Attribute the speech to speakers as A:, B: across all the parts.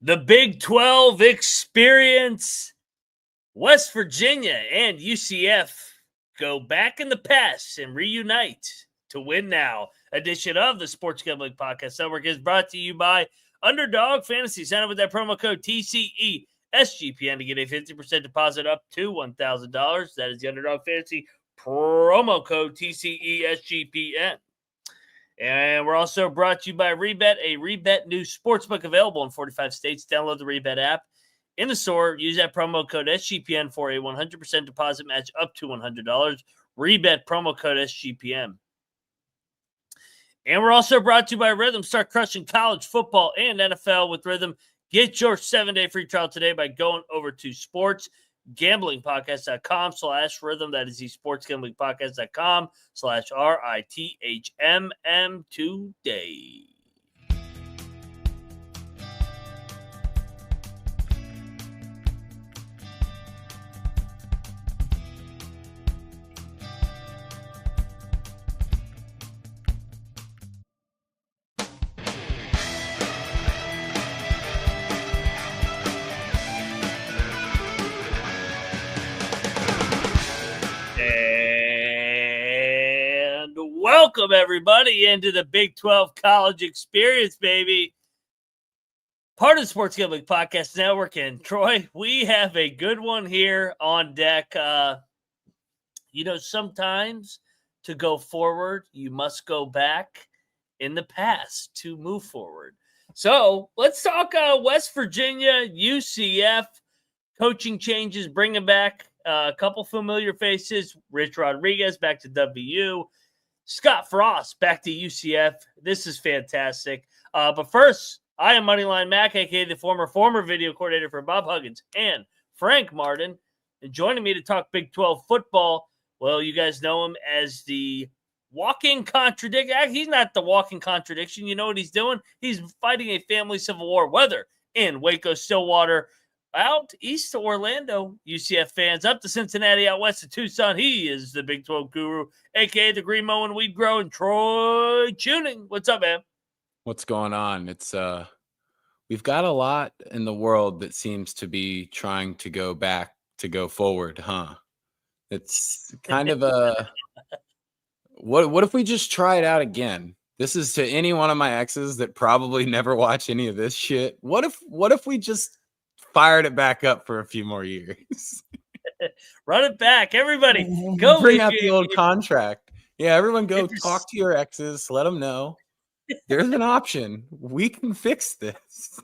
A: The Big 12 experience. West Virginia and UCF go back in the past and reunite to win now. Edition of the Sports Gambling Podcast Network is brought to you by Underdog Fantasy. Sign up with that promo code TCE SGPN to get a 50% deposit up to $1,000. That is the Underdog Fantasy promo code TCE SGPN. And we're also brought to you by Rebet, a Rebet new sportsbook available in 45 states. Download the Rebet app in the store. Use that promo code SGPN for a 100% deposit match up to $100. Rebet promo code SGPN. And we're also brought to you by Rhythm. Start crushing college football and NFL with Rhythm. Get your 7-day free trial today by going over to sportsgamblingpodcast.com/rhythm. That is the sportsgamblingpodcast.com/RITHMM today. Welcome, everybody, into the Big 12 College Experience, baby. Part of the Sports Gambling Podcast Network. And, Troy, we have a good one here on deck. Sometimes to go forward, you must go back in the past to move forward. So, let's talk West Virginia, UCF, coaching changes, bringing back a couple familiar faces. Rich Rodriguez back to WVU. Scott Frost back to UCF. This is fantastic. But first, I am Moneyline Mac, a.k.a. the former video coordinator for Bob Huggins and Frank Martin. And joining me to talk Big 12 football, well, you guys know him as the walking contradiction. He's not the walking contradiction. You know what he's doing? He's fighting a family civil war, whether in Waco, Stillwater, out east to Orlando, UCF fans, up to Cincinnati, out west to Tucson. He is the Big 12 guru, a.k.a. the Green Mowing Weed Growing, Troy Chewning. What's up, man?
B: What's going on? It's we've got a lot in the world that seems to be trying to go back to go forward, huh? It's kind of a what if we just try it out again? This is to any one of my exes that probably never watch any of this shit. What if we just fired it back up for a few more years?
A: Run it back. Everybody, go
B: bring out the old contract. Yeah, everyone go talk to your exes. Let them know there's an option. We can fix this.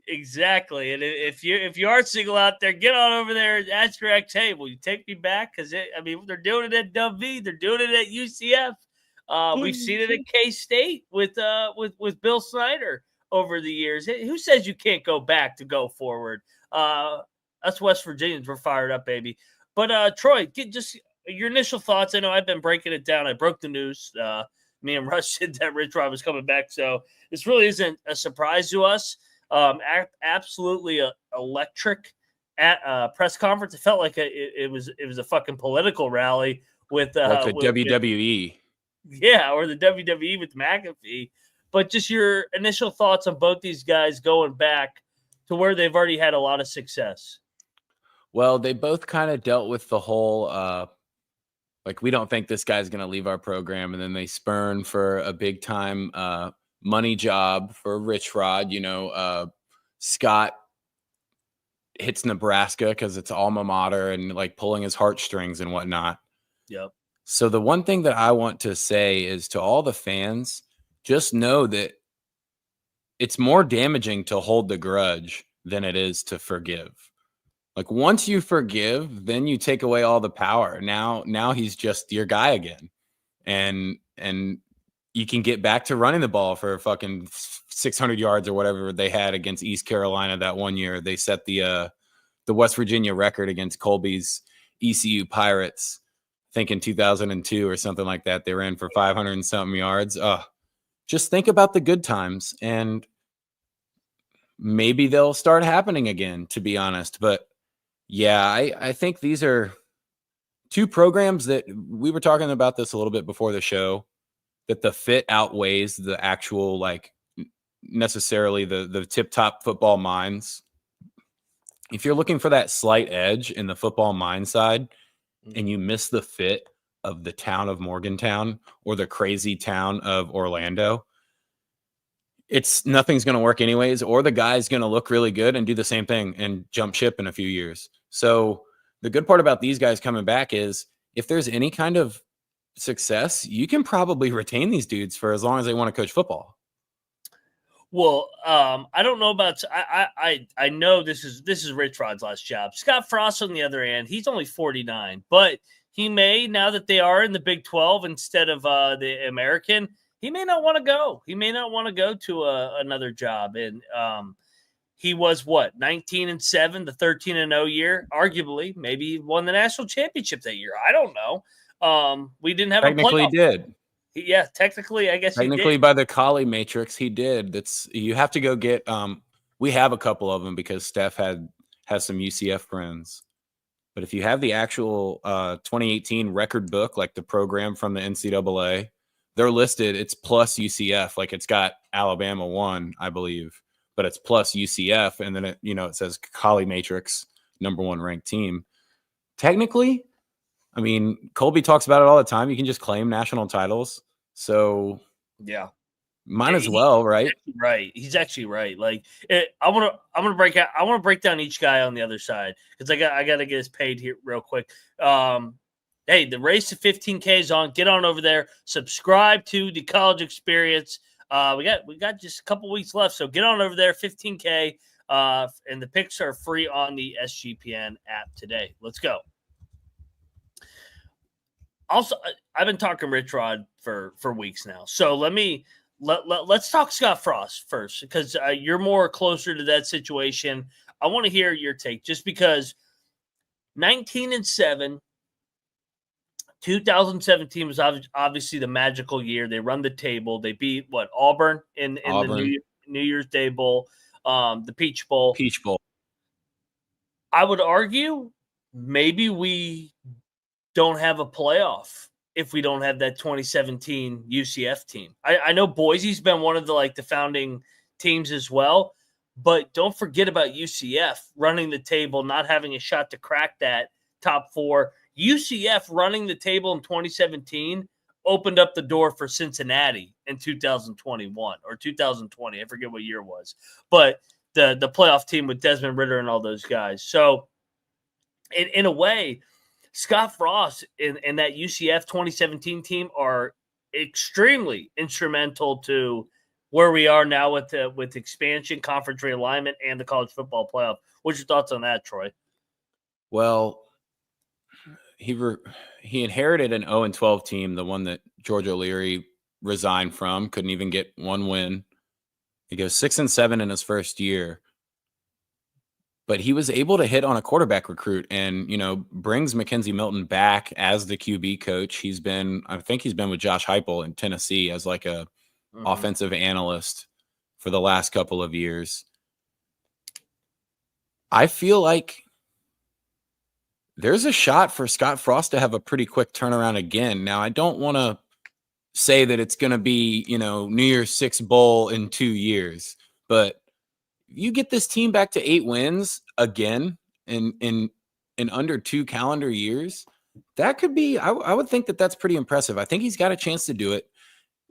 A: Exactly. And if you are single out there, get on over there and ask your ex, hey, will you take me back? Because they're doing it at WV. They're doing it at UCF. We've seen it at K-State with Bill Snyder over the years. Who says you can't go back to go forward? Us West Virginians, we're fired up, baby. But Troy, get just your initial thoughts. I know I've been breaking it down. I broke the news. Me and Rush said that Rich Rod was coming back, so this really isn't a surprise to us. Absolutely electric at press conference. It felt like it was a fucking political rally with
B: like the WWE.
A: Or the WWE with McAfee. But just your initial thoughts on both these guys going back to where they've already had a lot of success.
B: Well, they both kind of dealt with the whole, we don't think this guy's going to leave our program. And then they spurn for a big time money job for Rich Rod. Scott hits Nebraska because it's alma mater and pulling his heartstrings and whatnot.
A: Yep.
B: So the one thing that I want to say is to all the fans, just know that it's more damaging to hold the grudge than it is to forgive. Once you forgive, then you take away all the power. Now he's just your guy again. And you can get back to running the ball for fucking 600 yards or whatever they had against East Carolina that one year. They set the West Virginia record against Colby's ECU Pirates, I think in 2002 or something like that. They ran for 500 and something yards. Just think about the good times, and maybe they'll start happening again, to be honest. But yeah, I think these are two programs that we were talking about this a little bit before the show, that the fit outweighs the actual necessarily the tip-top football minds. If you're looking for that slight edge in the football mind side and you miss the fit of the town of Morgantown or the crazy town of Orlando, nothing's going to work anyways, or the guy's going to look really good and do the same thing and jump ship in a few years. So the good part about these guys coming back is if there's any kind of success, you can probably retain these dudes for as long as they want to coach football.
A: Well, I don't know about. I know this is Rich Rod's last job. Scott Frost, on the other hand, he's only 49, but he may, now that they are in the Big 12 instead of the American, he may not want to go. He may not want to go to another job. And he was 19-7, the 13-0 year. Arguably, maybe he won the national championship that year. I don't know. We didn't have
B: technically
A: a playoff.
B: Did.
A: Yeah, technically, I guess
B: technically
A: he did.
B: By the Collie Matrix, he did. You have to go get. We have a couple of them because Steph has some UCF friends. But if you have the actual 2018 record book, like the program from the NCAA, they're listed. It's plus UCF, like it's got Alabama 1, I believe, but it's plus UCF, and then it says Collie Matrix, number 1 ranked team. Technically, I mean, Colby talks about it all the time. You can just claim national titles. So
A: yeah,
B: might as well, right?
A: Right. He's actually right. Like I want to break down each guy on the other side because I got to get us paid here real quick. Hey, the race to 15K is on. Get on over there. Subscribe to the College Experience. We got just a couple weeks left, so get on over there. 15K, and the picks are free on the SGPN app today. Let's go. Also, I've been talking Rich Rod for weeks now, so let's talk Scott Frost first because you're more closer to that situation. I want to hear your take, just because 19-7, 2017 was obviously the magical year. They run the table. They beat Auburn in the New Year's Day Bowl, the Peach Bowl. I would argue maybe we don't have a playoff if we don't have that 2017 UCF team. I know Boise's been one of the founding teams as well, but don't forget about UCF running the table, not having a shot to crack that top 4. UCF running the table in 2017 opened up the door for Cincinnati in 2021 or 2020. I forget what year it was, but the playoff team with Desmond Ridder and all those guys. So in a way, Scott Frost and that UCF 2017 team are extremely instrumental to where we are now with expansion, conference realignment, and the college football playoff. What's your thoughts on that, Troy?
B: Well, he inherited an 0-12 team, the one that George O'Leary resigned from, couldn't even get one win. He goes 6-7 in his first year. But he was able to hit on a quarterback recruit and, brings Mackenzie Milton back as the QB coach. I think he's been with Josh Heupel in Tennessee as like a offensive analyst for the last couple of years. I feel like there's a shot for Scott Frost to have a pretty quick turnaround again. Now, I don't want to say that it's going to be, New Year's Six Bowl in 2 years, but you get this team back to 8 wins again in under 2 calendar years, that could be, I would think that that's pretty impressive. I think he's got a chance to do it.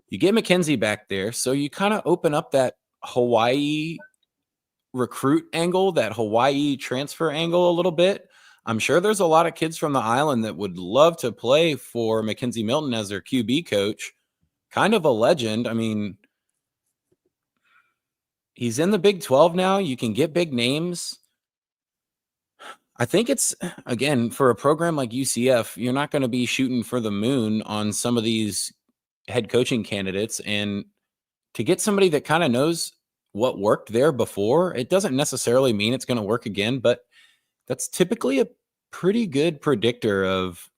B: You get McKenzie back there, so you kind of open up that Hawaii recruit angle, that Hawaii transfer angle a little bit. I'm sure there's a lot of kids from the island that would love to play for Mackenzie Milton as their QB coach. Kind of a legend. I mean, he's in the Big 12 now. You can get big names. I think it's, again, for a program like UCF, you're not going to be shooting for the moon on some of these head coaching candidates. And to get somebody that kind of knows what worked there before, it doesn't necessarily mean it's going to work again, but that's typically a pretty good predictor of,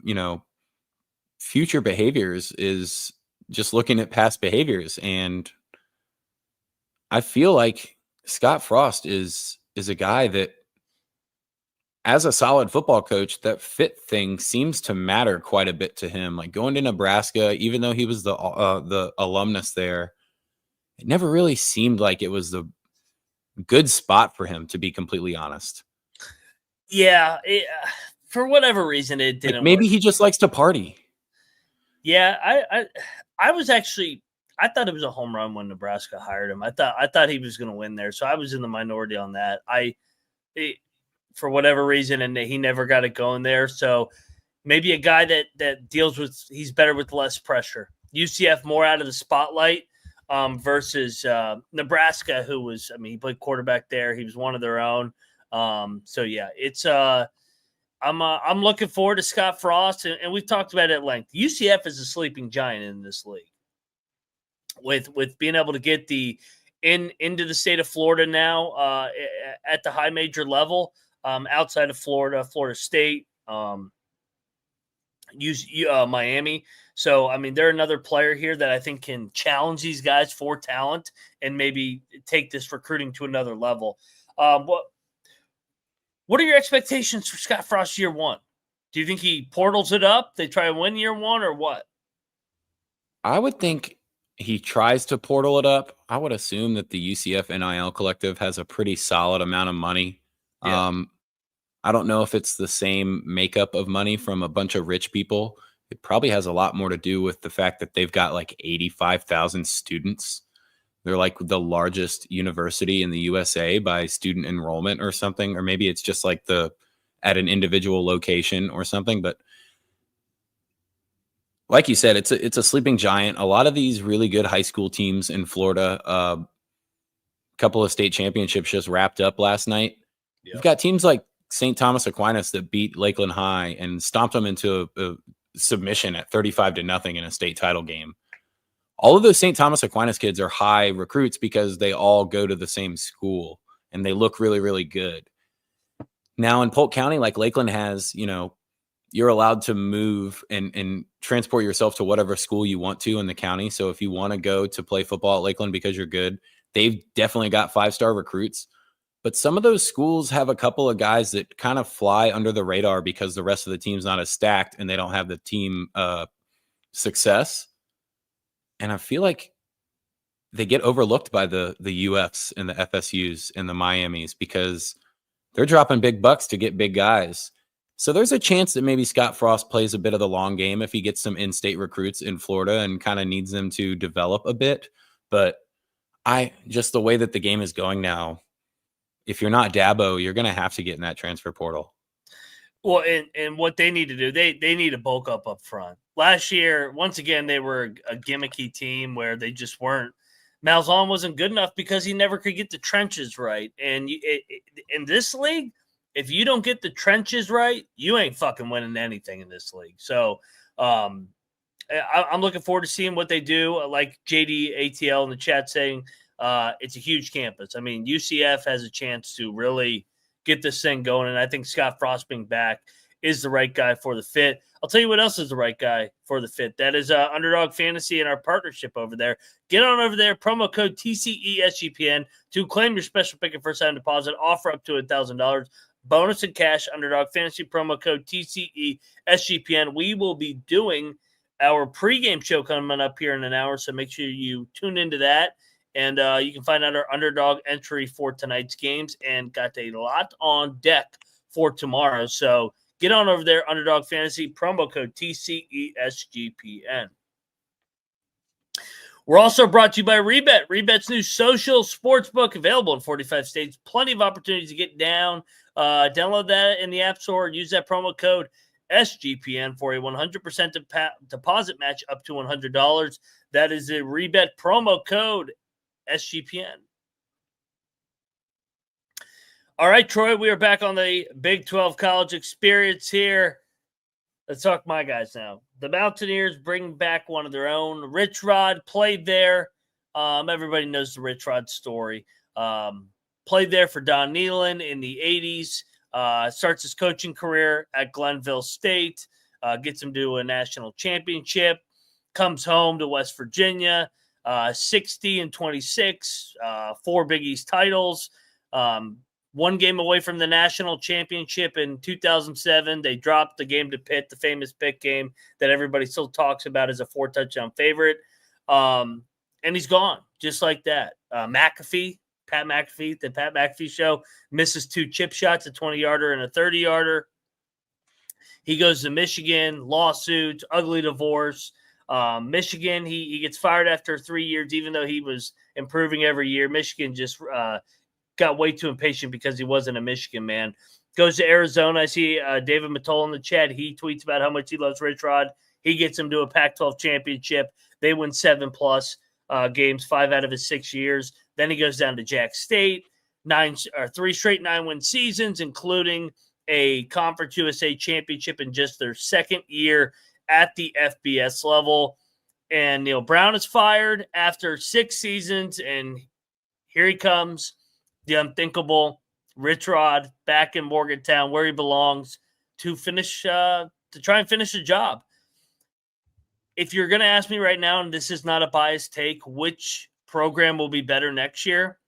B: future behaviors, is just looking at past behaviors. And I feel like Scott Frost is a guy that, as a solid football coach, that fit thing seems to matter quite a bit to him. Like going to Nebraska, even though he was the alumnus there, it never really seemed like it was the good spot for him, to be completely honest.
A: Yeah, for whatever reason, it
B: Like
A: didn't
B: maybe
A: work.
B: he just likes to party.
A: Yeah, I was actually I thought it was a home run when Nebraska hired him. I thought he was going to win there, so I was in the minority on that. For whatever reason, and he never got it going there. So maybe a guy that deals with he's better with less pressure. UCF more out of the spotlight versus Nebraska, who was he played quarterback there. He was one of their own. So yeah, it's I'm looking forward to Scott Frost, and we've talked about it at length. UCF is a sleeping giant in this league, with being able to get into the state of Florida now at the high major level, outside of Florida State, Miami. So they're another player here that I think can challenge these guys for talent and maybe take this recruiting to another level. What are your expectations for Scott Frost year one? Do you think he portals it up? They try to win year one or what?
B: I would think he tries to portal it up. I would assume that the UCF NIL collective has a pretty solid amount of money.
A: Yeah.
B: I don't know if it's the same makeup of money from a bunch of rich people. It probably has a lot more to do with the fact that they've got like 85,000 students. They're like the largest university in the USA by student enrollment or something, or maybe it's just like at an individual location or something. But like you said, it's a sleeping giant. A lot of these really good high school teams in Florida, a couple of state championships just wrapped up last night.
A: Yep.
B: You've got teams like St. Thomas Aquinas that beat Lakeland High and stomped them into a submission at 35-0 in a state title game. All of those St. Thomas Aquinas kids are high recruits because they all go to the same school and they look really, really good. Now in Polk County, like Lakeland has, you're allowed to move and transport yourself to whatever school you want to in the county. So if you want to go to play football at Lakeland because you're good, they've definitely got 5-star recruits. But some of those schools have a couple of guys that kind of fly under the radar because the rest of the team's not as stacked and they don't have the team success. And I feel like they get overlooked by the UFs and the FSUs and the Miamis because they're dropping big bucks to get big guys. So there's a chance that maybe Scott Frost plays a bit of the long game if he gets some in-state recruits in Florida and kind of needs them to develop a bit. But just the way that the game is going now, if you're not Dabo, you're going to have to get in that transfer portal.
A: Well, and what they need to do, they need to bulk up front. Last year, once again, they were a gimmicky team where they just weren't. Malzahn wasn't good enough because he never could get the trenches right. And in this league, if you don't get the trenches right, you ain't fucking winning anything in this league. So I'm looking forward to seeing what they do. Like JD ATL in the chat saying, it's a huge campus. UCF has a chance to really get this thing going, and I think Scott Frost being back is the right guy for the fit. I'll tell you what else is the right guy for the fit. That is Underdog Fantasy and our partnership over there. Get on over there, promo code TCESGPN to claim your special pick and first-time deposit. Offer up to $1,000. Bonus and cash, Underdog Fantasy, promo code TCESGPN. We will be doing our pregame show coming up here in an hour, so make sure you tune into that. And you can find out our underdog entry for tonight's games and got a lot on deck for tomorrow. So get on over there, Underdog Fantasy, promo code TCESGPN. We're also brought to you by Rebet. Rebet's new social sportsbook available in 45 states. Plenty of opportunities to get down. Download that in the App Store. Use that promo code SGPN for a 100% deposit match up to $100. That is a Rebet promo code SGPN. All right, Troy, we are back on the Big 12 college experience here. Let's talk my guys now. The Mountaineers bring back one of their own. Rich Rod played there. Everybody knows the Rich Rod story. Played there for Don Nehlen in the 80s. Starts his coaching career at Glenville State. Gets him to a national championship. Comes home to West Virginia. 60-26, 4 Big East titles, 1 game away from the national championship in 2007. They dropped the game to Pitt, the famous Pitt game that everybody still talks about as a 4-touchdown favorite. And he's gone. just like that. Pat McAfee, the Pat McAfee show, misses 2 chip shots, a 20-yarder and a 30-yarder. He goes to Michigan, lawsuits, ugly divorce. Michigan, he gets fired after 3 years, even though he was improving every year. Michigan just got way too impatient because he wasn't a Michigan man. Goes to Arizona. I see David Mattoll in the chat. He tweets about how much he loves Rich Rod. He gets him to a Pac-12 championship. They win 7+ games, 5 out of his 6 years. Then he goes down to Jack State, 3 straight 9-win seasons, including a Conference USA championship in just their second year at the FBS level. And Neil Brown is fired after 6 seasons, and here he comes, the unthinkable Rich Rod, back in Morgantown where he belongs to try and finish the job. If you're going to ask me right now, and this is not a biased take, which program will be better next year,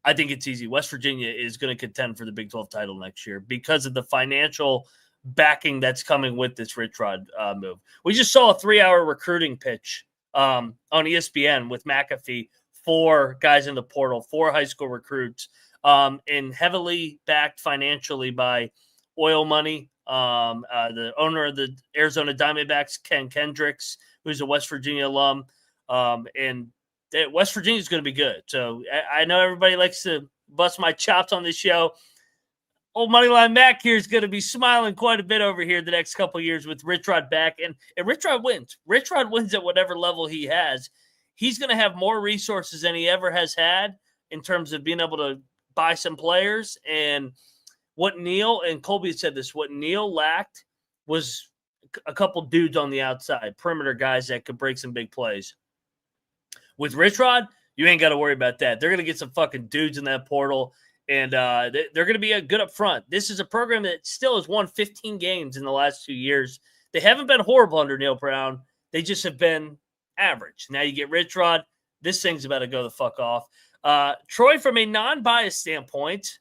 A: I think it's easy. West Virginia is going to contend for the Big 12 title next year because of the financial backing that's coming with this Rich Rod move. We just saw a 3-hour recruiting pitch on ESPN with McAfee, 4 guys in the portal, 4 high school recruits, and heavily backed financially by oil money. The owner of the Arizona Diamondbacks, Ken Kendricks, who's a West Virginia alum, and West Virginia is going to be good. So I know everybody likes to bust my chops on this show. Old Moneyline Mac here is going to be smiling quite a bit over here the next couple of years with Rich Rod back. And Rich Rod wins. Rich Rod wins at whatever level he has. He's going to have more resources than he ever has had in terms of being able to buy some players. And what Neil and Colby had said this, what Neil lacked was a couple dudes on the outside, perimeter guys that could break some big plays. With Rich Rod, you ain't got to worry about that. They're going to get some fucking dudes in that portal, and they're going to be a good up front. This is a program that still has won 15 games in the last 2 years. They haven't been horrible under Neil Brown. They just have been average. Now you get Rich Rod. This thing's about to go the fuck off. Troy, from a non-biased standpoint,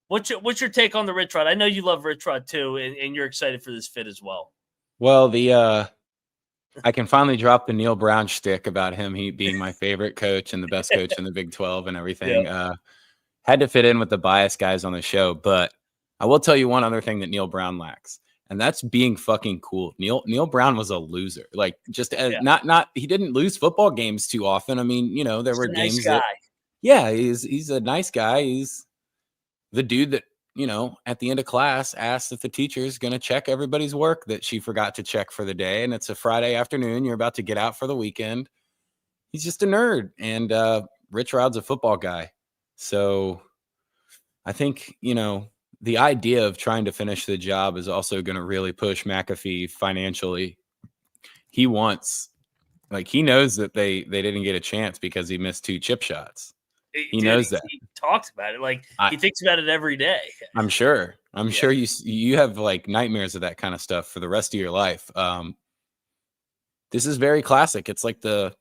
A: what's your take on the Rich Rod? I know you love Rich Rod too, and you're excited for this fit as well.
B: Well, I can finally drop the Neil Brown shtick about him being my favorite coach and the best coach in the Big 12 and everything. Yeah. Had to fit in with the biased guys on the show, but I will tell you one other thing that Neil Brown lacks, and that's being fucking cool. Neil Brown was a loser. Like, just he didn't lose football games too often. I mean, there were games that, he's a nice guy. He's the dude that, at the end of class asked if the teacher is going to check everybody's work that she forgot to check for the day. And it's a Friday afternoon. You're about to get out for the weekend. He's just a nerd. And Rich Rod's a football guy. So I think, the idea of trying to finish the job is also going to really push McAfee financially. He knows that they didn't get a chance because he missed 2 chip shots. He knows that.
A: He talks about it. Like, he thinks about it every day. I'm
B: sure you have like nightmares of that kind of stuff for the rest of your life. This is very classic. It's like the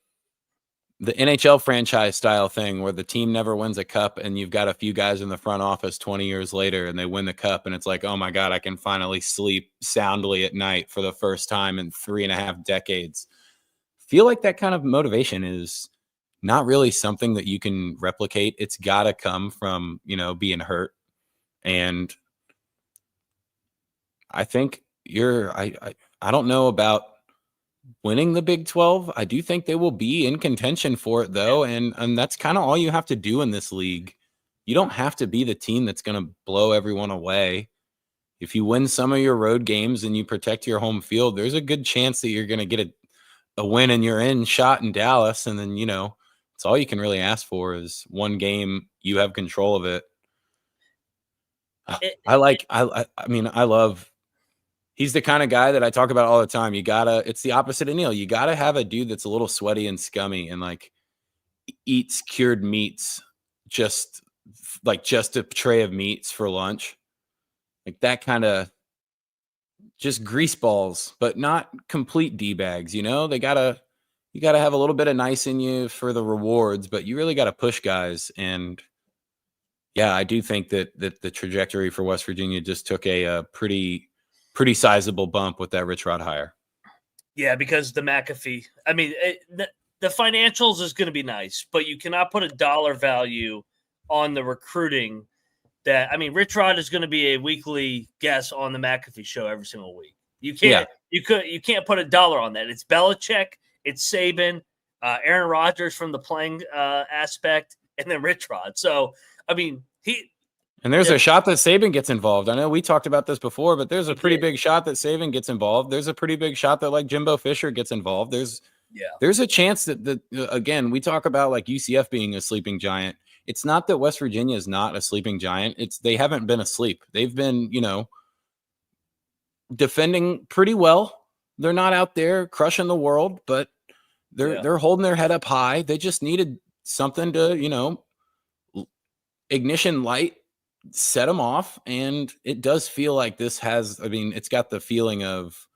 B: NHL franchise style thing where the team never wins a cup and you've got a few guys in the front office 20 years later and they win the cup and it's like, oh my God, I can finally sleep soundly at night for the first time in 3.5 decades. Feel like that kind of motivation is not really something that you can replicate. It's got to come from, being hurt. And I think I don't know about winning the Big 12. I do think they will be in contention for it though. And that's kind of all you have to do in this league. You don't have to be the team that's going to blow everyone away. If you win some of your road games and you protect your home field, there's a good chance that you're going to get a win and you're in shot in Dallas. And then, it's all you can really ask for is one game. You have control of it. I love, he's the kind of guy that I talk about all the time. It's the opposite of Neil. You got to have a dude that's a little sweaty and scummy and like eats cured meats, just a tray of meats for lunch. Like that kind of just grease balls, but not complete D-bags. You got to have a little bit of nice in you for the rewards, but you really got to push guys. And yeah, I do think that the trajectory for West Virginia just took a pretty sizable bump with that Rich Rod hire.
A: Yeah, because the McAfee. I mean, the financials is going to be nice, but you cannot put a dollar value on the recruiting. Rich Rod is going to be a weekly guest on the McAfee show every single week. You can't put a dollar on that. It's Belichick, it's Saban, Aaron Rodgers from the playing aspect, and then Rich Rod. So,
B: and there's a shot that Saban gets involved. I know we talked about this before, but there's a pretty big shot that Saban gets involved. There's a pretty big shot that like Jimbo Fisher gets involved. There's a chance that again, we talk about like UCF being a sleeping giant. It's not that West Virginia is not a sleeping giant. They haven't been asleep. They've been, defending pretty well. They're not out there crushing the world, but they're holding their head up high. They just needed something to, ignition light, set them off. And it does feel like this it's got the feeling of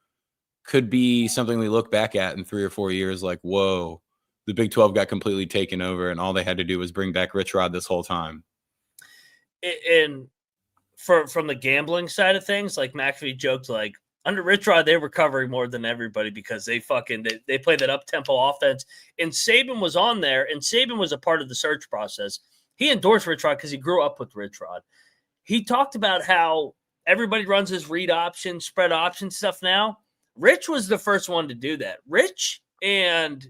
B: could be something we look back at in 3 or 4 years. Like, whoa, the Big 12 got completely taken over and all they had to do was bring back Rich Rod this whole time.
A: And from the gambling side of things, like McAfee joked, like under Rich Rod, they were covering more than everybody because they play that up-tempo offense. And Saban was on there, and Saban was a part of the search process. He endorsed Rich Rod because he grew up with Rich Rod. He talked about how everybody runs his read option, spread option stuff now. Rich was the first one to do that. Rich and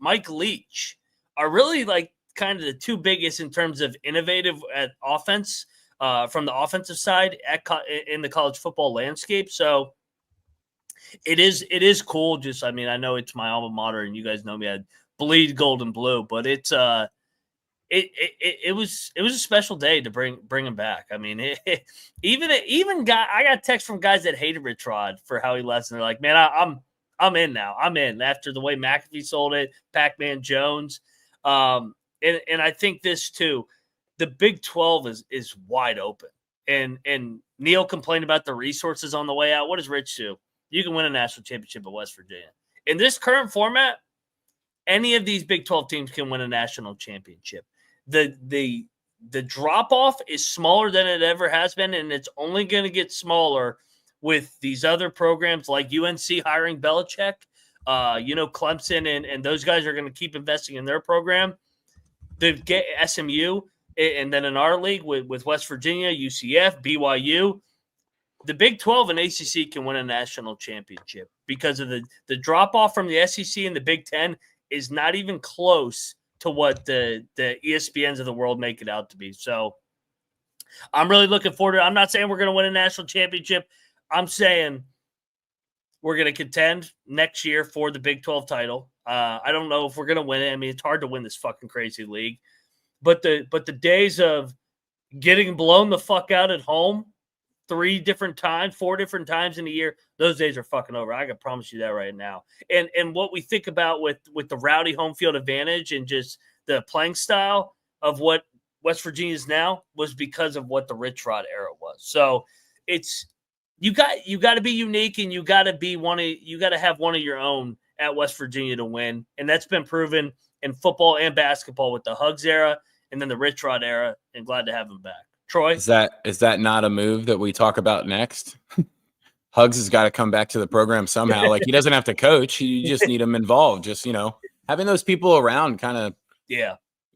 A: Mike Leach are really like kind of the two biggest in terms of innovative at offense from the offensive side in the college football landscape. So it is cool. Just, I know it's my alma mater and you guys know me. I bleed gold and blue, but it's it was a special day to bring him back. Even I got texts from guys that hated Rich Rod for how he left, and they're like, man, I'm in now. I'm in after the way McAfee sold it, Pac-Man Jones. And I think this too, the Big 12 is wide open. And Neil complained about the resources on the way out. What does Rich do? You can win a national championship at West Virginia. In this current format, any of these Big 12 teams can win a national championship. The drop-off is smaller than it ever has been, and it's only going to get smaller with these other programs like UNC hiring Belichick. Clemson and those guys are going to keep investing in their program. They get SMU, and then in our league with West Virginia, UCF, BYU, the Big 12 and ACC can win a national championship because of the drop-off from the SEC and the Big 10 is not even close to what the ESPNs of the world make it out to be. So I'm really looking forward to it. I'm not saying we're going to win a national championship. I'm saying we're going to contend next year for the Big 12 title. I don't know if we're going to win it. It's hard to win this fucking crazy league. But the days of getting blown the fuck out at home 4 different times in a year, those days are fucking over. I can promise you that right now. And what we think about with the rowdy home field advantage and just the playing style of what West Virginia is now was because of what the Rich Rod era was. So it's you got to be unique and you got to have one of your own at West Virginia to win, and that's been proven in football and basketball with the Hugs era and then the Rich Rod era. And glad to have him back. Troy,
B: is that not a move that we talk about next? Hugs has got to come back to the program somehow. Like, he doesn't have to coach. You just need him involved. Just, having those people around kind of.
A: Yeah.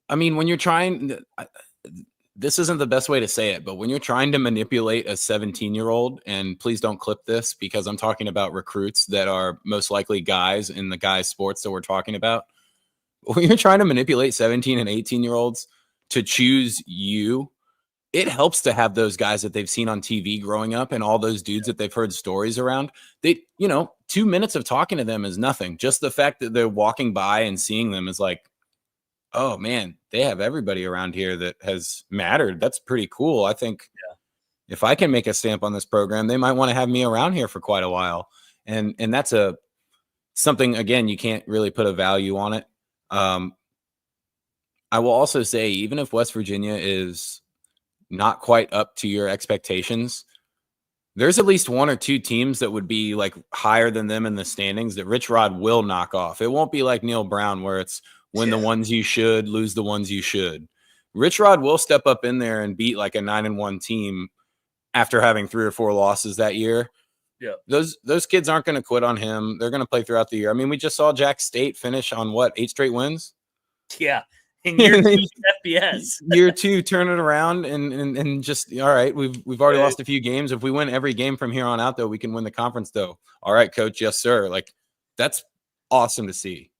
B: When you're trying, this isn't the best way to say it, but when you're trying to manipulate a 17-year-old, and please don't clip this because I'm talking about recruits that are most likely guys in the guys sports that we're talking about. When you're trying to manipulate 17 and 18-year-olds to choose you, it helps to have those guys that they've seen on TV growing up and all those dudes that they've heard stories around. 2 minutes of talking to them is nothing. Just the fact that they're walking by and seeing them is like, oh man, they have everybody around here that has mattered. That's pretty cool. I think if I can make a stamp on this program, they might want to have me around here for quite a while. And that's something, again, you can't really put a value on it. I will also say, even if West Virginia is not quite up to your expectations, there's at least 1 or 2 teams that would be like higher than them in the standings that Rich Rod will knock off. It won't be like Neil Brown where it's win the ones you should, lose the ones you should. Rich Rod will step up in there and beat like a 9-1 team after having 3 or 4 losses that year.
A: Yeah.
B: Those kids aren't going to quit on him. They're going to play throughout the year. I mean, we just saw Jack State finish on 8 straight wins?
A: Yeah. In year 2 FBS.
B: Year 2, turn it around and just all right. We've already lost a few games. If we win every game from here on out, though, we can win the conference, though. All right, coach. Yes, sir. Like, that's awesome to see.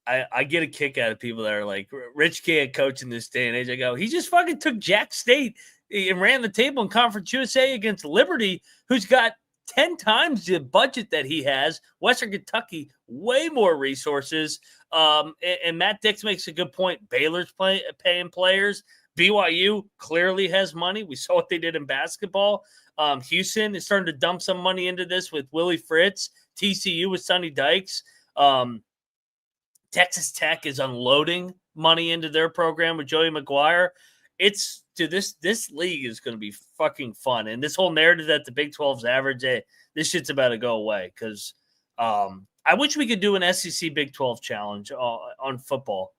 A: I get a kick out of people that are like, Rich can't coach in this day and age. I go, he just fucking took Jack State and ran the table in Conference USA against Liberty, who's got 10 times the budget that he has. Western Kentucky, way more resources. And Matt Dix makes a good point. Baylor's paying players. BYU clearly has money. We saw what they did in basketball. Houston is starting to dump some money into this with Willie Fritz. TCU with Sonny Dykes. Texas Tech is unloading money into their program with Joey McGuire. This league is going to be fucking fun. And this whole narrative that the Big 12's average, this shit's about to go away because I wish we could do an SEC Big 12 challenge on football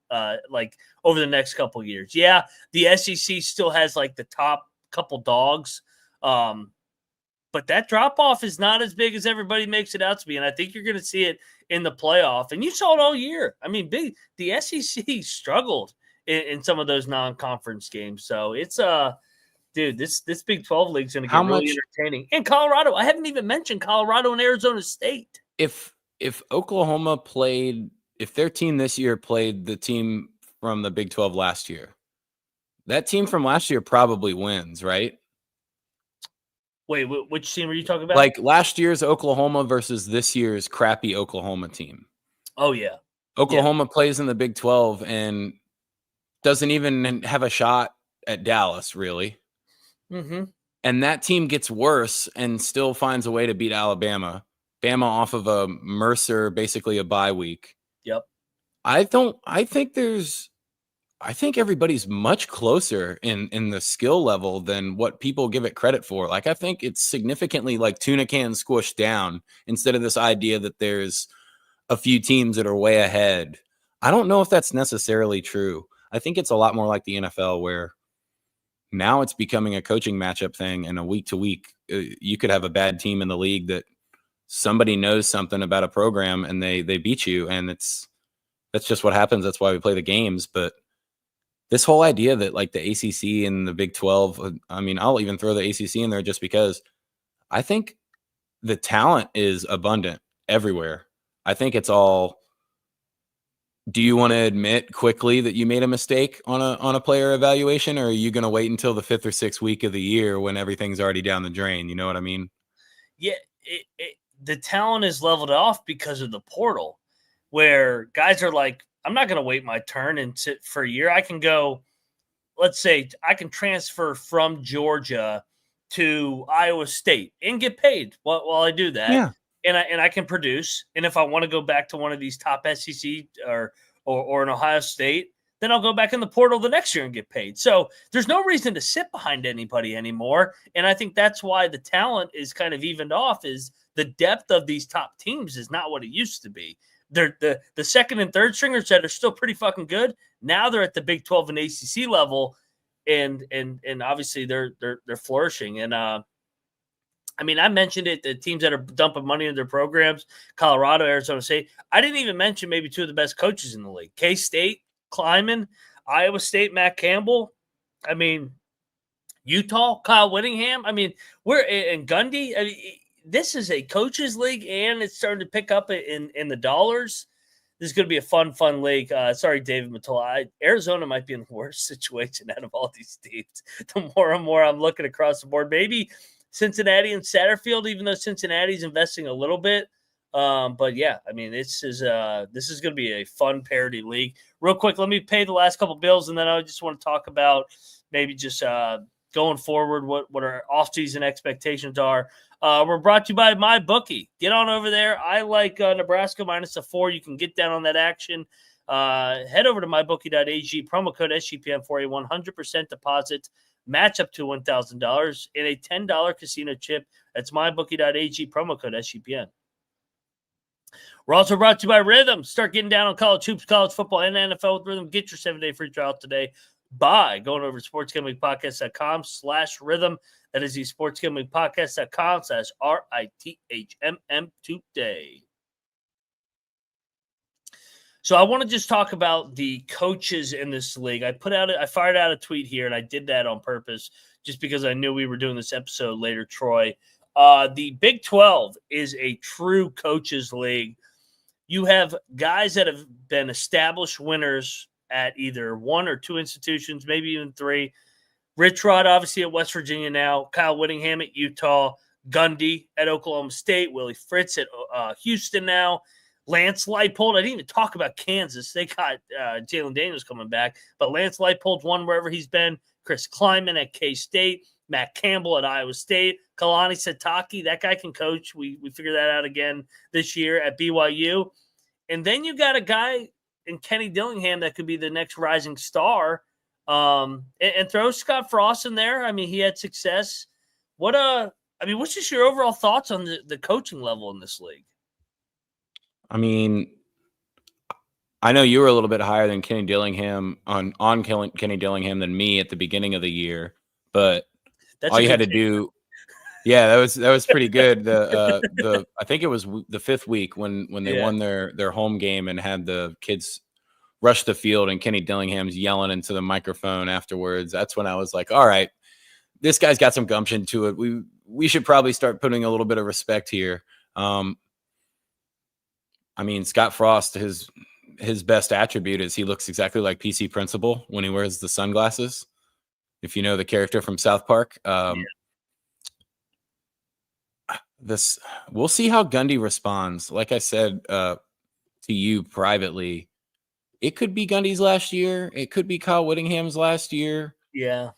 A: like over the next couple of years. Yeah, the SEC still has like the top couple dogs, but that drop-off is not as big as everybody makes it out to be, and I think you're going to see it in the playoff. And you saw it all year. I mean, the SEC struggled in some of those non-conference games. So it's dude, this Big 12 league's going to get really entertaining. And Colorado, I haven't even mentioned Colorado and Arizona State.
B: If Oklahoma played, if their team this year played the team from the Big 12 last year, that team from last year probably wins, right?
A: Wait, which team are you talking about?
B: Like last year's Oklahoma versus this year's crappy Oklahoma team.
A: Oh, yeah.
B: Oklahoma plays in the Big 12 and doesn't even have a shot at Dallas, really.
A: Mm-hmm.
B: And that team gets worse and still finds a way to beat Alabama. Bama off of a Mercer, basically a bye week.
A: Yep.
B: I think everybody's much closer in the skill level than what people give it credit for. Like, I think it's significantly like tuna can squished down instead of this idea that there's a few teams that are way ahead. I don't know if that's necessarily true. I think it's a lot more like the NFL where now it's becoming a coaching matchup thing, and a week to week, you could have a bad team in the league that somebody knows something about a program and they beat you, and that's just what happens. That's why we play the games. But this whole idea that like the ACC and the Big 12, I mean, I'll even throw the ACC in there just because I think the talent is abundant everywhere. I think it's all, do you want to admit quickly that you made a mistake on a player evaluation, or are you going to wait until the 5th or 6th week of the year when everything's already down the drain? You know what I mean?
A: Yeah, the talent is leveled off because of the portal, where guys are like, I'm not going to wait my turn and sit for a year. I can go, let's say I can transfer from Georgia to Iowa State and get paid while I do that.
B: Yeah.
A: And I can produce. And if I want to go back to one of these top SEC or an Ohio State, then I'll go back in the portal the next year and get paid. So there's no reason to sit behind anybody anymore. And I think that's why the talent is kind of evened off, is the depth of these top teams is not what it used to be. They're the second and third stringers that are still pretty fucking good. Now they're at the Big 12 and ACC level, and obviously they're flourishing. And I mean, I mentioned it, the teams that are dumping money into their programs, Colorado, Arizona State. I didn't even mention maybe two of the best coaches in the league. K-State, Kleiman, Iowa State, Matt Campbell. I mean, Utah, Kyle Whittingham. I mean, we're in Gundy. I mean, this is a coaches league, and it's starting to pick up in the dollars. This is going to be a fun league. Sorry, David Matola. Arizona might be in the worst situation out of all these teams. The more and more I'm looking across the board, maybe Cincinnati and Satterfield, even though Cincinnati's investing a little bit. But yeah, I mean, this is going to be a fun parity league. Real quick, let me pay the last couple bills, and then I just want to talk about maybe just going forward, what our offseason expectations are. We're brought to you by MyBookie. Get on over there. I like Nebraska -4. You can get down on that action. Head over to mybookie.ag, promo code SGPN for a 100% deposit, match up to $1,000 and a $10 casino chip. That's mybookie.ag, promo code SGPN. We're also brought to you by Rhythm. Start getting down on college hoops, college football, and NFL with Rhythm. Get your 7-day free trial today. by going over to sportsgamblingpodcast.com/rhythm. That is the sportsgamblingpodcast.com/RITHMM today. So I want to just talk about the coaches in this league. I fired out a tweet here, and I did that on purpose just because I knew we were doing this episode later, Troy. The Big 12 is a true coaches league. You have guys that have been established winners at either one or two institutions, maybe even three. Rich Rod, obviously, at West Virginia now. Kyle Whittingham at Utah. Gundy at Oklahoma State. Willie Fritz at Houston now. Lance Leipold. I didn't even talk about Kansas. They got Jalen Daniels coming back. But Lance Leipold's won wherever he's been. Chris Kleiman at K-State. Matt Campbell at Iowa State. Kalani Sitake, that guy can coach. We figured that out again this year at BYU. And then you got a guy in Kenny Dillingham that could be the next rising star. And throw Scott Frost in there. I mean, he had success. What's just your overall thoughts on the coaching level in this league?
B: I mean, I know you were a little bit higher than Kenny Dillingham on Kenny Dillingham than me at the beginning of the year, but all you had to do, yeah, that was pretty good. I think it was the fifth week when they won their home game and had the kids rush the field and Kenny Dillingham's yelling into the microphone afterwards. That's when I was like, all right, this guy's got some gumption to it. We should probably start putting a little bit of respect here. I mean, Scott Frost, his best attribute is he looks exactly like PC Principal when he wears the sunglasses. If you know the character from South Park, we'll see how Gundy responds. Like I said to you privately, it could be Gundy's last year. It could be Kyle Whittingham's last year.
A: Yeah,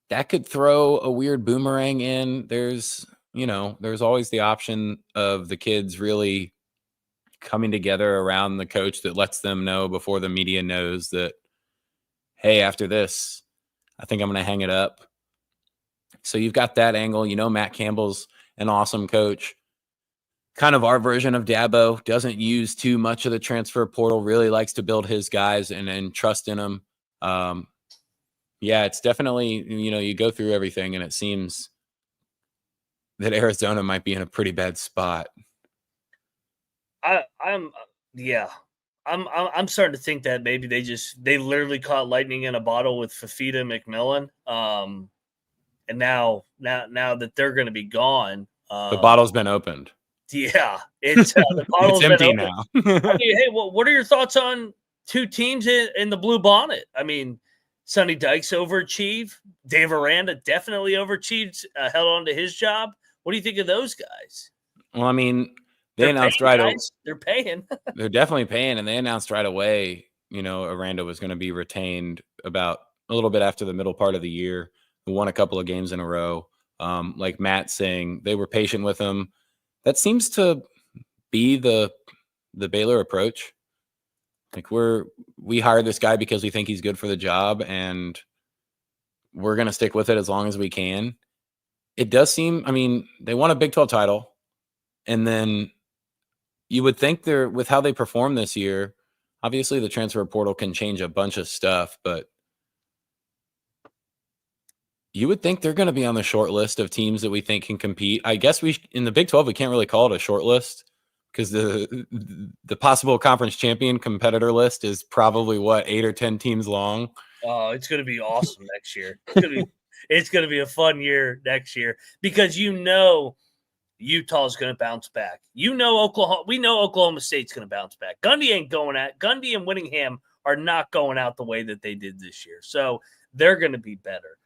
B: that could throw a weird boomerang in. There's always the option of the kids really coming together around the coach that lets them know before the media knows that, hey, after this, I think I'm going to hang it up. So you've got that angle. Matt Campbell's an awesome coach. Kind of our version of Dabo, doesn't use too much of the transfer portal, really likes to build his guys and trust in them. It's definitely, you go through everything and it seems that Arizona might be in a pretty bad spot.
A: I'm starting to think that maybe they literally caught lightning in a bottle with Fafita McMillan. And now that they're going to be gone,
B: the bottle's been opened.
A: Yeah, it's the bottle's
B: it's empty
A: been
B: now.
A: I mean, hey, what are your thoughts on two teams in the blue bonnet? I mean, Sonny Dykes overachieved. Dave Aranda definitely overachieved, held on to his job. What do you think of those guys?
B: Well, I mean, they announced right away.
A: They're paying.
B: They're definitely paying, and they announced right away, Aranda was going to be retained about a little bit after the middle part of the year. They won a couple of games in a row. Like Matt saying, they were patient with him. That seems to be the Baylor approach. Like we hired this guy because we think he's good for the job, and we're going to stick with it as long as we can. It does seem, I mean, they won a Big 12 title, and then you would think with how they performed this year, obviously the transfer portal can change a bunch of stuff, but you would think they're going to be on the short list of teams that we think can compete. I guess in the Big 12, we can't really call it a short list because the possible conference champion competitor list is probably 8 or 10 teams long.
A: Oh, it's going to be awesome next year. It's going to be a fun year next year because Utah's going to bounce back. We know Oklahoma State's going to bounce back. Gundy and Whittingham are not going out the way that they did this year. So they're going to be better.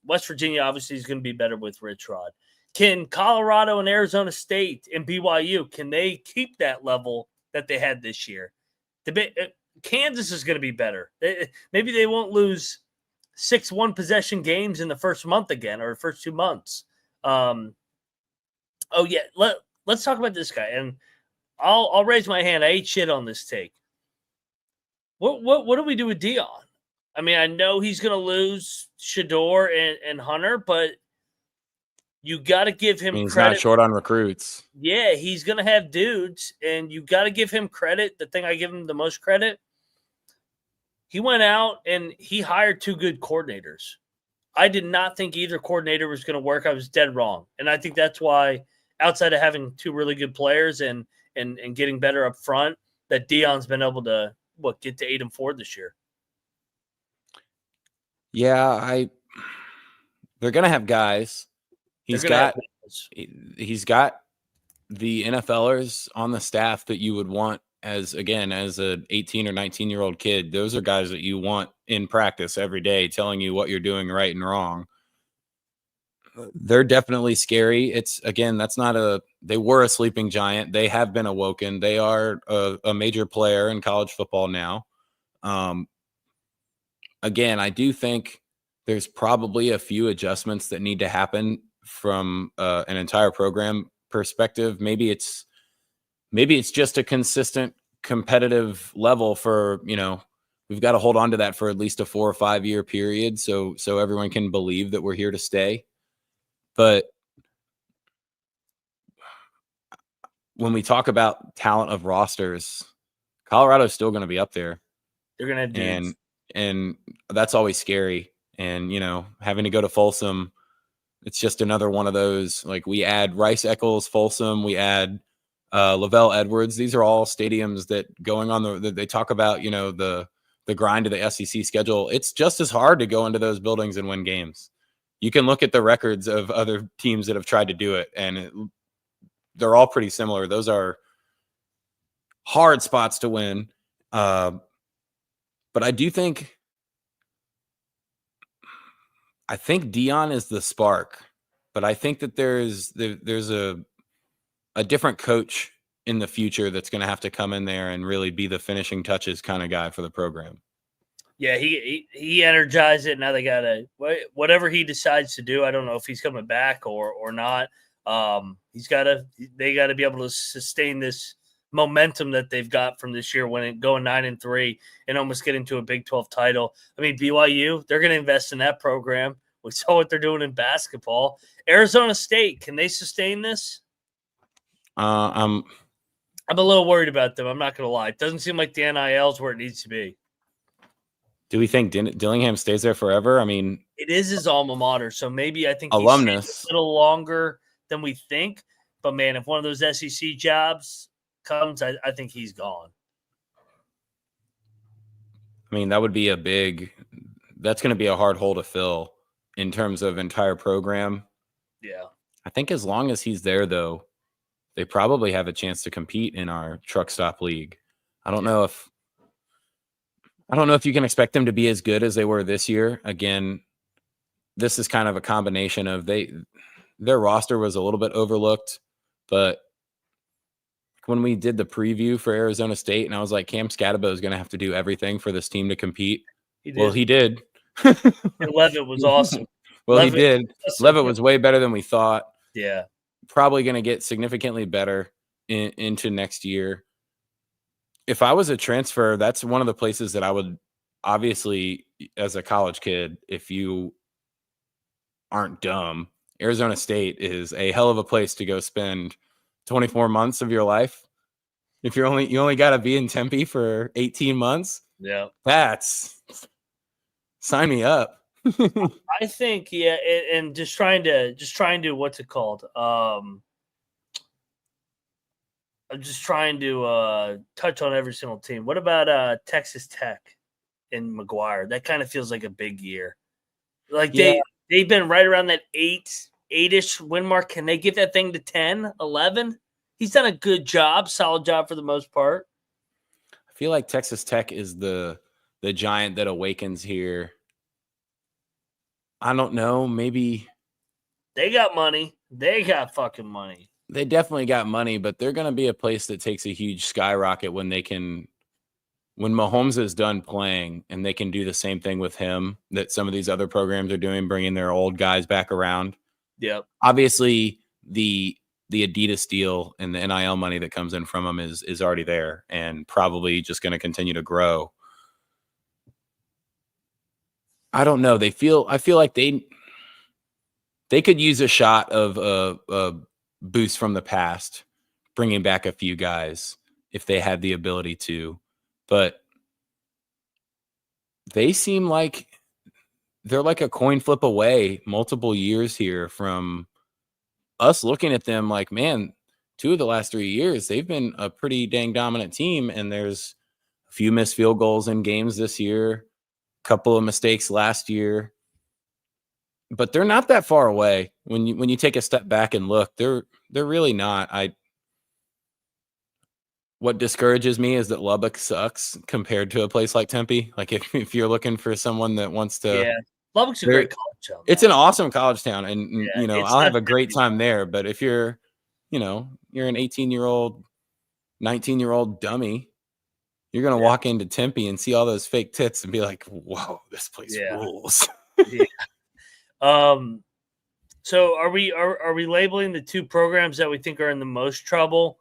A: West Virginia obviously is going to be better with Rich Rod. Can Colorado and Arizona State and BYU, can they keep that level that they had this year? Kansas is going to be better. Maybe they won't lose 6 one-possession games in the first month again or first 2 months. Let's talk about this guy. And I'll raise my hand. I ate shit on this take. What do we do with Dion? I mean, I know he's going to lose Shador and Hunter, but you got to give him
B: he's
A: credit.
B: Not short on recruits.
A: Yeah, he's going to have dudes, and you got to give him credit. The thing I give him the most credit, he went out and he hired 2 good coordinators. I did not think either coordinator was going to work. I was dead wrong. And I think that's why, outside of having 2 really good players and getting better up front, that Deion's been able to get to 8-4 this year.
B: Yeah, they're gonna have guys. He's got the NFLers on the staff that you would want as an 18 or 19-year-old kid. Those are guys that you want in practice every day, telling you what you're doing right and wrong. They're definitely scary. They were a sleeping giant. They have been awoken. They are a major player in college football now. Again, I do think there's probably a few adjustments that need to happen from an entire program perspective. Maybe it's just a consistent competitive level for, we've got to hold on to that for at least a 4 or 5 year period. So everyone can believe that we're here to stay. But when we talk about talent of rosters, Colorado's still going to be up there.
A: They're going to have dudes.
B: And that's always scary. And, having to go to Folsom, it's just another one of those, like we add Rice Eccles, Folsom, we add Lavelle Edwards. These are all stadiums that going on they talk about, the grind of the SEC schedule. It's just as hard to go into those buildings and win games. You can look at the records of other teams that have tried to do it, and they're all pretty similar. Those are hard spots to win. But I do think Deion is the spark, but I think that there's a different coach in the future that's going to have to come in there and really be the finishing touches kind of guy for the program.
A: Yeah, he energized it. Now they got to whatever he decides to do. I don't know if he's coming back or not. They got to be able to sustain this momentum that they've got from this year when going 9-3 and almost getting to a Big 12 title. I mean, BYU, they're going to invest in that program. We saw what they're doing in basketball. Arizona State, can they sustain this? I'm a little worried about them. I'm not going to lie. It doesn't seem like the NIL is where it needs to be.
B: Do we think Dillingham stays there forever? I mean,
A: it is his alma mater, so maybe I think
B: alumnus
A: he stays a little longer than we think. But man, if one of those SEC jobs comes, I think he's gone.
B: I mean, that would be that's going to be a hard hole to fill in terms of entire program.
A: Yeah.
B: I think as long as he's there, though, they probably have a chance to compete in our truck stop league. I don't know if you can expect them to be as good as they were this year. Again, this is kind of a combination of their roster was a little bit overlooked, but when we did the preview for Arizona State, and I was like, Cam Scatabo is going to have to do everything for this team to compete. Well, he did.
A: And Levitt was awesome.
B: He did. Levitt was way better than we thought.
A: Yeah.
B: Probably going to get significantly better into next year. If I was a transfer, that's one of the places that I would, obviously, as a college kid, if you aren't dumb, Arizona State is a hell of a place to go spend 24 months of your life. If you only got to be in Tempe for 18 months.
A: Yeah.
B: Sign me up.
A: I think, yeah, and just trying to what's it called? I'm just trying to touch on every single team. What about Texas Tech and McGuire? That kind of feels like a big year. Like they've been right around that 8-ish win mark. Can they get that thing to 10, 11? He's done a good job, solid job for the most part.
B: I feel like Texas Tech is the giant that awakens here. I don't know. Maybe
A: they got money. They got fucking money.
B: They definitely got money, but they're going to be a place that takes a huge skyrocket when Mahomes is done playing and they can do the same thing with him that some of these other programs are doing, bringing their old guys back around.
A: Yep.
B: Obviously, the Adidas deal and the NIL money that comes in from them is already there and probably just going to continue to grow. I don't know. I feel like they could use a shot of a boost from the past, bringing back a few guys if they had the ability to. But they seem like they're like a coin flip away multiple years here from us looking at them like, man, 2 of the last 3 years, they've been a pretty dang dominant team. And there's a few missed field goals in games this year, a couple of mistakes last year, but they're not that far away. When you take a step back and look, they're really not. What discourages me is that Lubbock sucks compared to a place like Tempe. Like if you're looking for someone that wants to,
A: yeah, Lubbock's a great college town.
B: It's an awesome college town, and
A: Yeah,
B: I'll have a great time there. But if you're, you're an 18-year-old, 19-year-old dummy, you're gonna walk into Tempe and see all those fake tits and be like, "Whoa, this place rules."
A: So are we labeling the 2 programs that we think are in the most trouble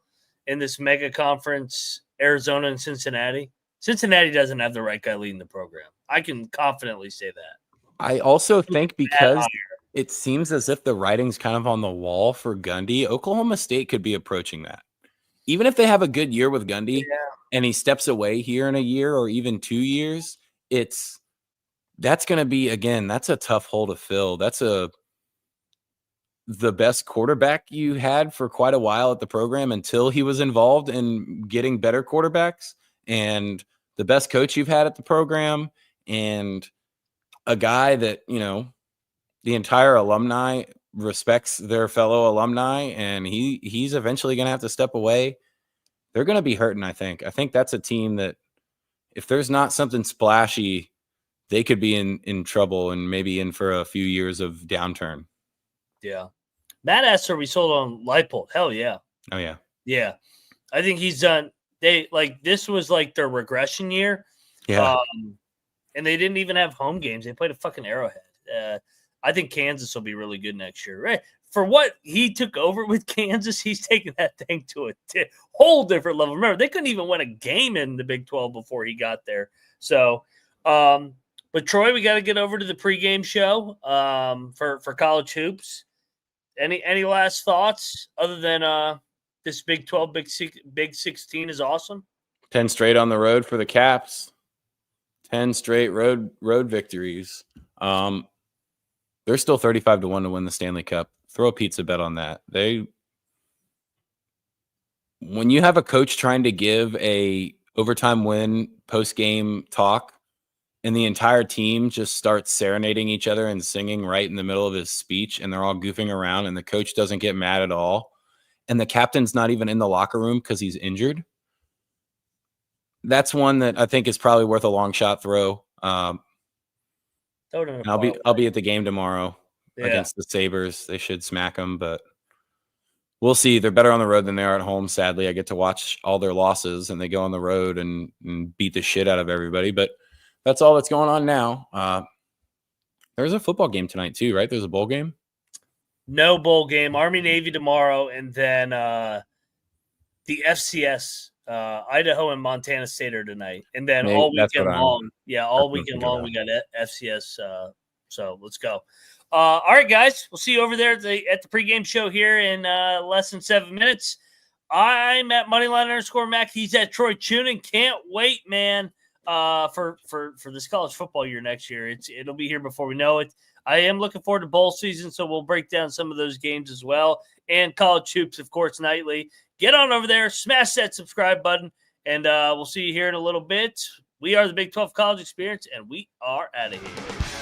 A: in this mega conference, Arizona and Cincinnati? Cincinnati doesn't have the right guy leading the program. I can confidently say that.
B: I also think because it seems as if the writing's kind of on the wall for Gundy, Oklahoma State could be approaching that. Even if they have a good year with Gundy and he steps away here in a year or even 2 years, that's going to be, again, that's a tough hole to fill. That's the best quarterback you had for quite a while at the program until he was involved in getting better quarterbacks, and the best coach you've had at the program, and a guy that, the entire alumni respects their fellow alumni, and he's eventually going to have to step away. They're going to be hurting, I think. I think that's a team that if there's not something splashy, they could be in trouble and maybe in for a few years of downturn. Yeah.
A: Matt asked, are we sold on Leipold? Hell yeah.
B: Oh, yeah.
A: Yeah. I think he's done. This was like their regression year.
B: Yeah.
A: And they didn't even have home games. They played a fucking Arrowhead. I think Kansas will be really good next year. Right? For what he took over with Kansas, he's taking that thing to a whole different level. Remember, they couldn't even win a game in the Big 12 before he got there. So, but Troy, we got to get over to the pregame show for college hoops. Any last thoughts other than this Big 12, Big 16 is awesome?
B: 10 straight on the road for the Caps. 10 straight road victories. They're still 35-1 to win the Stanley Cup. Throw a pizza bet on that. When you have a coach trying to give a overtime win post-game talk and the entire team just starts serenading each other and singing right in the middle of his speech, and they're all goofing around, and the coach doesn't get mad at all, and the captain's not even in the locker room because he's injured, that's one that I think is probably worth a long shot throw. And I'll be at the game tomorrow against the Sabres. They should smack them, but we'll see. They're better on the road than they are at home. Sadly, I get to watch all their losses, and they go on the road and beat the shit out of everybody. But that's all that's going on now. There's a football game tonight too, right? There's a bowl game.
A: No bowl game. Army-Navy tomorrow, and then the FCS. Idaho and Montana State are tonight, and then all weekend long. Yeah, all weekend long we got FCS. So let's go. All right, guys, we'll see you over there at the pregame show here in less than 7 minutes. I'm at Moneyline_Mac. He's at Troy Chewning. Can't wait, man. For this college football year next year, it'll be here before we know it. I am looking forward to bowl season, so we'll break down some of those games as well, and college hoops, of course, nightly. Get on over there, smash that subscribe button, and we'll see you here in a little bit. We are the Big 12 College Experience, and we are out of here.